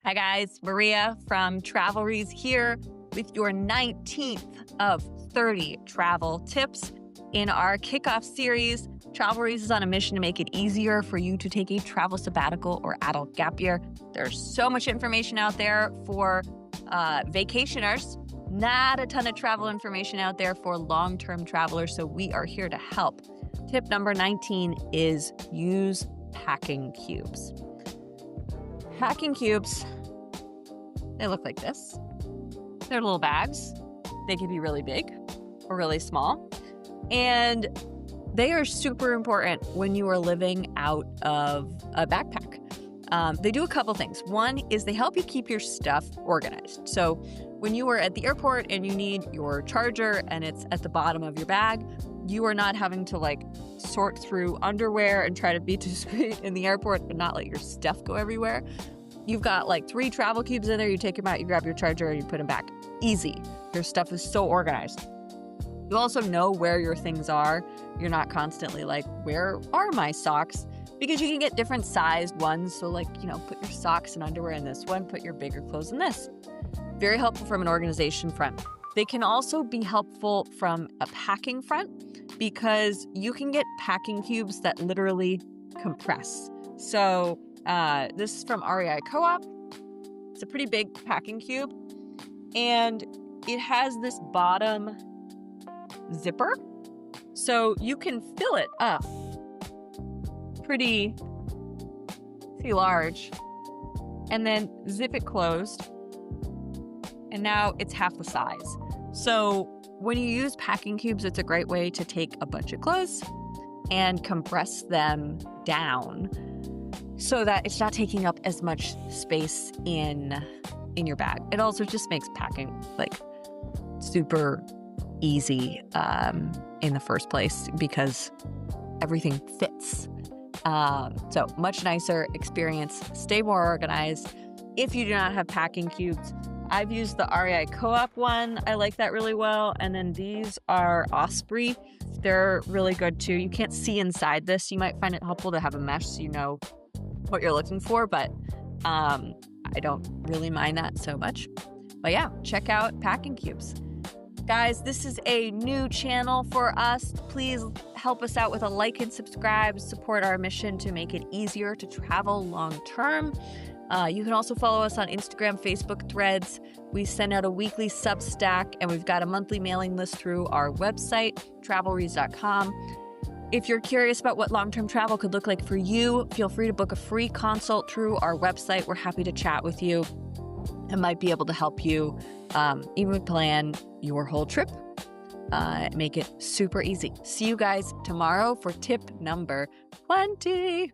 Hi guys, Maria from Travelries here with your 19th of 30 travel tips in our kickoff series. Travelries is on a mission to make it easier for you to take a travel sabbatical or adult gap year. There's so much information out there for vacationers, not a ton of travel information out there for long-term travelers, so we are here to help. Tip number 19 is use packing cubes. Packing cubes, they look like this. They're little bags. They can be really big or really small. And they are super important when you are living out of a backpack. They do a couple things. One is they help you keep your stuff organized. So when you are at the airport and you need your charger and it's at the bottom of your bag, you are not having to sort through underwear and try to be discreet in the airport but not let your stuff go everywhere. You've got 3 travel cubes in there. You take them out, you grab your charger, and you put them back. Easy. Your stuff is so organized. You also know where your things are. You're not constantly where are my socks? Because you can get different sized ones. So put your socks and underwear in this one, put your bigger clothes in this. Very helpful from an organization front. They can also be helpful from a packing front because you can get packing cubes that literally compress. So this is from REI Co-op. It's a pretty big packing cube and it has this bottom zipper. So you can fill it up pretty large and then zip it closed. And now it's half the size. So when you use packing cubes, it's a great way to take a bunch of clothes and compress them down so that it's not taking up as much space in your bag. It also just makes packing super easy in the first place because everything fits. So much nicer experience. Stay more organized. If you do not have packing cubes, I've used the REI Co-op one. I like that really well. And then these are Osprey. They're really good too. You can't see inside this. You might find it helpful to have a mesh so you know what you're looking for, but I don't really mind that so much. But yeah, check out packing cubes. Guys, this is a new channel for us. Please help us out with a like and subscribe. Support our mission to make it easier to travel long term. You can also follow us on Instagram, Facebook, Threads. We send out a weekly Substack, and we've got a monthly mailing list through our website, Travelries.com. If you're curious about what long-term travel could look like for you, feel free to book a free consult through our website. We're happy to chat with you and might be able to help you even plan your whole trip. Make it super easy. See you guys tomorrow for tip number 20.